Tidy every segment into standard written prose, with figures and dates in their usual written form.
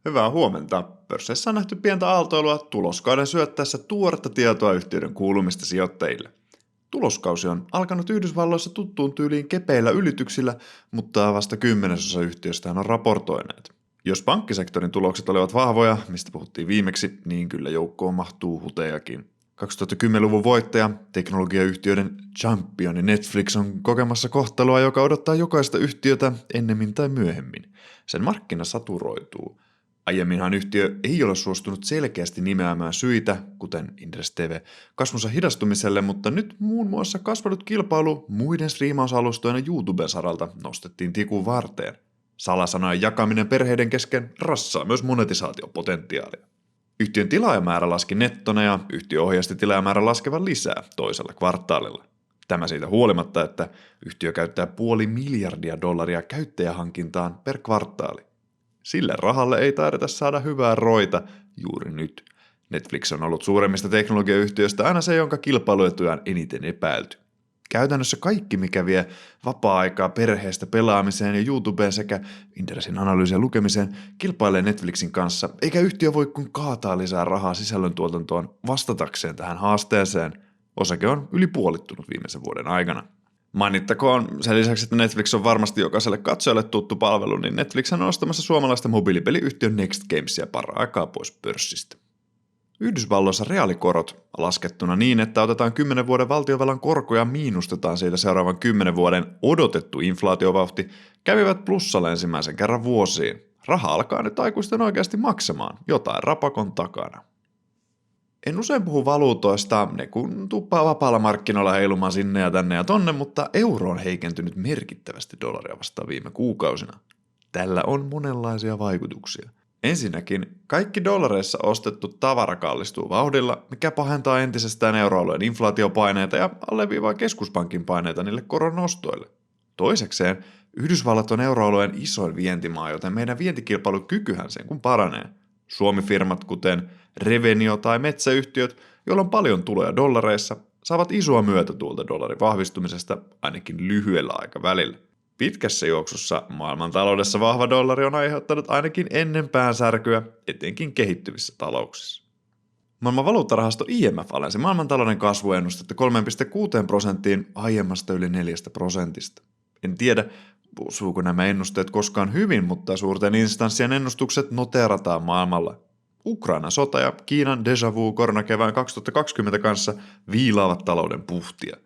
Hyvää huomenta. Pörsseissä on nähty pientä aaltoilua tuloskauden syöttäessä tuoretta tietoa yhtiöiden kuulumista sijoittajille. Tuloskausi on alkanut Yhdysvalloissa tuttuun tyyliin kepeillä ylityksillä, mutta vasta 10% yhtiöstään on raportoineet. Jos pankkisektorin tulokset olivat vahvoja, mistä puhuttiin viimeksi, niin kyllä joukkoon mahtuu hutejakin. 2010-luvun voittaja, teknologiayhtiöiden championi Netflix on kokemassa kohtalua, joka odottaa jokaista yhtiötä ennemmin tai myöhemmin. Sen markkina saturoituu. Aiemminhan yhtiö ei ole suostunut selkeästi nimeämään syitä, kuten Inderes TV, kasvunsa hidastumiselle, mutta nyt muun muassa kasvanut kilpailu muiden striimausalustojen ja YouTuben saralta nostettiin tikun varteen. Salasanojen jakaminen perheiden kesken rassaa myös monetisaatiopotentiaalia. Yhtiön tilaajamäärä laski nettona ja yhtiö ohjasti tilaajamäärän laskevan lisää toisella kvartaalilla. Tämä siitä huolimatta, että yhtiö käyttää $500 käyttäjähankintaan per kvartaali. Sille rahalle ei taideta saada hyvää roita juuri nyt. Netflix on ollut suuremmista teknologiayhtiöistä aina se, jonka kilpailuetuja on eniten epäilty. Käytännössä kaikki, mikä vie vapaa-aikaa perheestä pelaamiseen ja YouTubeen sekä Interesin analyysien lukemiseen, kilpailee Netflixin kanssa, eikä yhtiö voi kuin kaataa lisää rahaa sisällöntuotantoon vastatakseen tähän haasteeseen. Osake on yli puolittunut viimeisen vuoden aikana. Mainittakoon sen lisäksi, että Netflix on varmasti jokaiselle katsojalle tuttu palvelu, niin Netflix on ostamassa suomalaista mobiilipeliyhtiön Next Gamesia paraikaa pois pörssistä. Yhdysvalloissa reaalikorot laskettuna niin, että otetaan 10 vuoden valtionvelan korkoja ja miinustetaan siitä seuraavan 10 vuoden odotettu inflaatiovauhti, kävivät plussalla ensimmäisen kerran vuosiin. Raha alkaa nyt aikuisten oikeasti maksamaan, jotain rapakon takana. En usein puhu valuutoista, ne kun tuppaa vapaalla markkinoilla heilumaan sinne ja tänne ja tonne, mutta euro on heikentynyt merkittävästi dollaria vastaan viime kuukausina. Tällä on monenlaisia vaikutuksia. Ensinnäkin, kaikki dollareissa ostettu tavara kallistuu vauhdilla, mikä pahentaa entisestään euroalueen inflaatiopaineita ja alleviivaa keskuspankin paineita niille koronnostoille. Toisekseen, Yhdysvallat on euroalueen isoin vientimaa, joten meidän vientikilpailukykyhän sen kun paranee. Suomi-firmat kuten Revenio tai metsäyhtiöt, joilla on paljon tuloja dollareissa, saavat isoa myötätuulta dollarin vahvistumisesta ainakin lyhyellä aikavälillä. Pitkässä juoksussa maailmantaloudessa vahva dollari on aiheuttanut ainakin ennen päänsärkyä, etenkin kehittyvissä talouksissa. Maailman valuuttarahasto IMF alensi maailmantalouden kasvuennustetta 3,6% aiemmasta yli 4%. En tiedä, osuuko nämä ennusteet koskaan hyvin, mutta suurten instanssien ennustukset noteerataan maailmalla. Ukrainan sota ja Kiinan déjà vu koronakevään 2020 kanssa viilaavat talouden puhtia.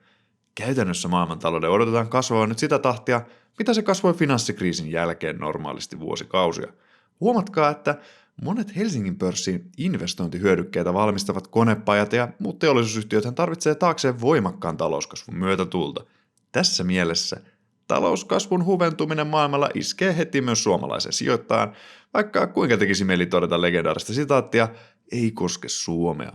Käytännössä maailmantalouden odotetaan kasvavan nyt sitä tahtia, mitä se kasvoi finanssikriisin jälkeen normaalisti vuosikausia. Huomatkaa, että monet Helsingin pörssin investointihyödykkeitä valmistavat konepajat ja muut teollisuusyhtiöthän tarvitsee taakseen voimakkaan talouskasvun myötätuulta. Tässä mielessä talouskasvun huventuminen maailmalla iskee heti myös suomalaisen sijoittajan, vaikka kuinka tekisi mieli todeta legendaarista sitaattia, ei koske Suomea.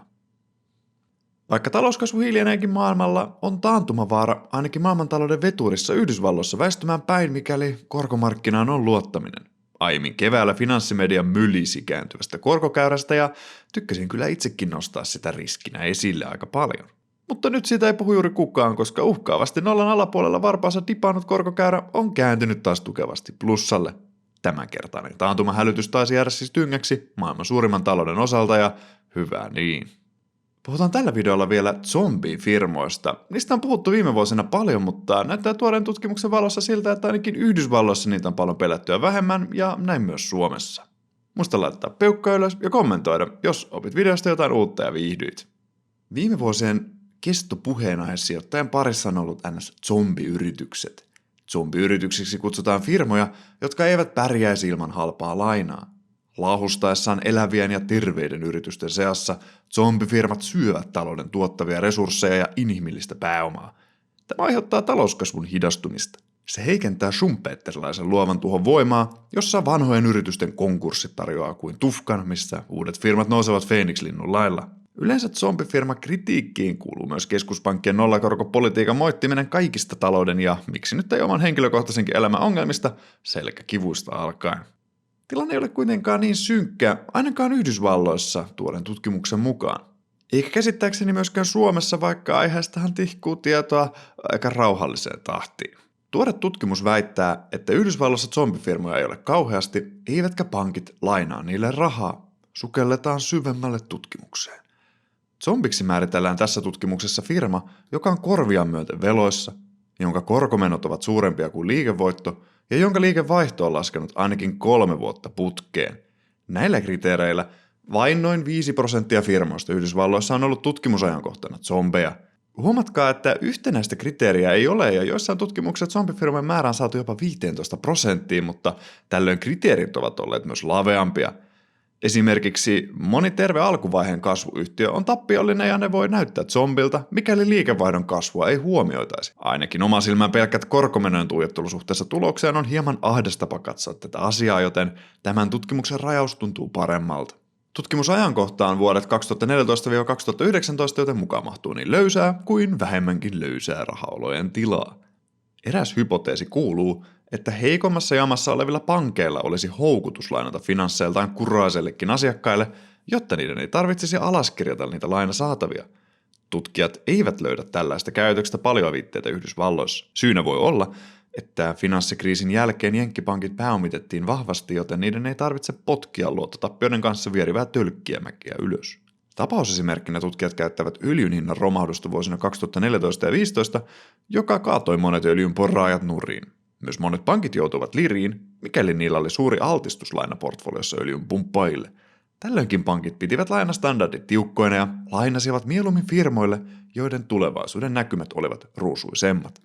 Vaikka talouskasvu hiljeneekin maailmalla, on taantumavaara ainakin maailmantalouden veturissa Yhdysvalloissa väistymään päin, mikäli korkomarkkinaan on luottaminen. Aiemmin keväällä finanssimedia mylisi kääntyvästä korkokäyrästä ja tykkäsin kyllä itsekin nostaa sitä riskinä esille aika paljon. Mutta nyt siitä ei puhu juuri kukaan, koska uhkaavasti nollan alapuolella varpaansa dipannut korkokäyrä on kääntynyt taas tukevasti plussalle. Tämänkertainen taantumahälytys taisi jäädä siis tyngäksi maailman suurimman talouden osalta ja hyvä niin. Puhutaan tällä videolla vielä zombifirmoista. Niistä on puhuttu viime vuosina paljon, mutta näyttää tuoreen tutkimuksen valossa siltä, että ainakin Yhdysvalloissa niitä on paljon pelättyä vähemmän ja näin myös Suomessa. Muista laittaa peukka ylös ja kommentoida, jos opit videosta jotain uutta ja viihdyit. Viime vuosien kestopuheenaihesijoittajan parissa on ollut zombiyritykset. Zombiyrityksiksi kutsutaan firmoja, jotka eivät pärjäisi ilman halpaa lainaa. Laahustaessaan elävien ja terveiden yritysten seassa zombifirmat syövät talouden tuottavia resursseja ja inhimillistä pääomaa. Tämä aiheuttaa talouskasvun hidastumista. Se heikentää schumpeterilaisen luovan tuhon voimaa, jossa vanhojen yritysten konkurssit tarjoaa kuin tufkan, missä uudet firmat nousevat Phoenix-linnun lailla. Yleensä zombifirma kritiikkiin kuuluu myös keskuspankkien nollakorkopolitiikan moittiminen kaikista talouden ja miksi nyt ei oman henkilökohtaisenkin elämän ongelmista selkäkivuista alkaen. Tilanne ei ole kuitenkaan niin synkkä, ainakaan Yhdysvalloissa tuoren tutkimuksen mukaan. Eikä käsittääkseni myöskään Suomessa, vaikka aiheestahan tihkuu tietoa aika rauhalliseen tahtiin. Tuore tutkimus väittää, että Yhdysvalloissa zombifirmoja ei ole kauheasti, eivätkä pankit lainaa niille rahaa. Sukelletaan syvemmälle tutkimukseen. Zombiksi määritellään tässä tutkimuksessa firma, joka on korviaan myöten veloissa, jonka korkomenot ovat suurempia kuin liikevoitto ja jonka liikevaihto on laskenut ainakin 3 vuotta putkeen. Näillä kriteereillä vain noin 5% firmoista Yhdysvalloissa on ollut tutkimusajankohtana zombeja. Huomatkaa, että yhtenäistä kriteeriä ei ole ja joissain tutkimuksissa zombifirmojen määrä on saatu jopa 15%, mutta tällöin kriteerit ovat olleet myös laveampia. Esimerkiksi moni terve alkuvaiheen kasvuyhtiö on tappiollinen ja ne voi näyttää zombilta, mikäli liikevaihdon kasvua ei huomioitaisi. Ainakin oma silmään pelkät korkomenojen tuijottelu suhteessa tulokseen on hieman ahdastapa katsoa tätä asiaa, joten tämän tutkimuksen rajaus tuntuu paremmalta. Tutkimusajankohta on vuodet 2014-2019, joten mukaan mahtuu niin löysää kuin vähemmänkin löysää rahaolojen tilaa. Eräs hypoteesi kuuluu, että heikommassa jamassa olevilla pankeilla olisi houkutus lainata finansseiltaan kuraisellekin asiakkaille, jotta niiden ei tarvitsisi alaskirjata niitä lainasaatavia. Tutkijat eivät löydä tällaista käytöksestä paljon viitteitä Yhdysvalloissa. Syynä voi olla, että finanssikriisin jälkeen jenkkipankit pääomitettiin vahvasti, joten niiden ei tarvitse potkia luottotappioiden kanssa vierivää tölkkiä mäkiä ylös. Tapausesimerkkinä tutkijat käyttävät öljyn hinnan romahdusta vuosina 2014 ja 2015, joka kaatoi monet öljyn poraajat nurin. Myös monet pankit joutuivat liriin, mikäli niillä oli suuri altistus lainaportfoliossa öljyn pumppaille. Tällöinkin pankit pitivät lainastandardit tiukkoina ja lainasivat mieluummin firmoille, joiden tulevaisuuden näkymät olivat ruusuisemmat.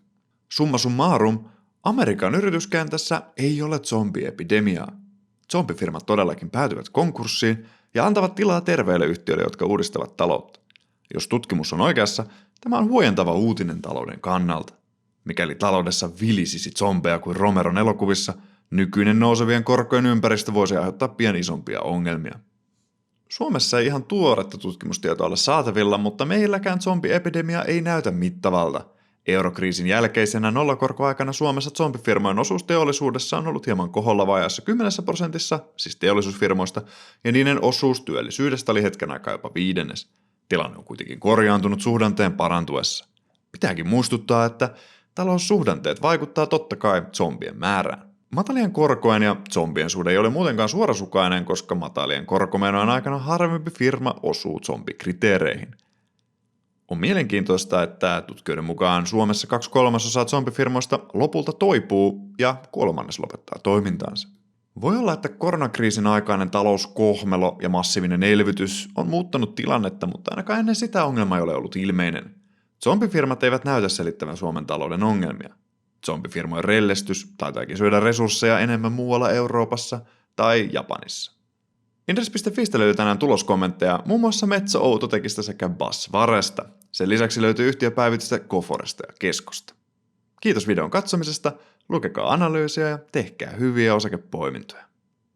Summa summarum, Amerikan yrityskentässä ei ole zombiepidemiaa. Zombifirmat todellakin päätyvät konkurssiin ja antavat tilaa terveille yhtiöille, jotka uudistavat taloutta. Jos tutkimus on oikeassa, tämä on huojentava uutinen talouden kannalta. Mikäli taloudessa vilisisi zombeja kuin Romeron elokuvissa, nykyinen nousevien korkojen ympäristö voisi aiheuttaa pian isompia ongelmia. Suomessa ei ihan tuoretta tutkimustietoa ole saatavilla, mutta meilläkään zombiepidemia ei näytä mittavalta. Eurokriisin jälkeisenä nollakorkoaikana Suomessa zombifirmojen osuus teollisuudessa on ollut hieman koholla vajaassa 10%, siis teollisuusfirmoista, ja niiden osuus työllisyydestä oli hetken aikaa jopa 1/5. Tilanne on kuitenkin korjaantunut suhdanteen parantuessa. Pitääkin muistuttaa, että taloussuhdanteet vaikuttaa totta kai zombien määrään. Matalien korkojen ja zombien suhde ei ole muutenkaan suorasukainen, koska matalien korkomenojen aikana harvempi firma osuu zombikriteereihin. On mielenkiintoista, että tutkijoiden mukaan Suomessa 2/3 zombifirmoista lopulta toipuu ja 1/3 lopettaa toimintaansa. Voi olla, että koronakriisin aikainen talouskohmelo ja massiivinen elvytys on muuttanut tilannetta, mutta ainakaan ennen sitä ongelma ei ole ollut ilmeinen. Zombifirmat eivät näytä selittävän Suomen talouden ongelmia. Zombifirmojen rellestys taitaakin syödä resursseja enemmän muualla Euroopassa tai Japanissa. Inderes.fistä löytyy tänään tuloskommentteja muun muassa Metso Outotekistä sekä Basvaresta. Sen lisäksi löytyy yhtiöpäivitystä Goforesta ja Keskosta. Kiitos videon katsomisesta, lukekaa analyysiä ja tehkää hyviä osakepoimintoja.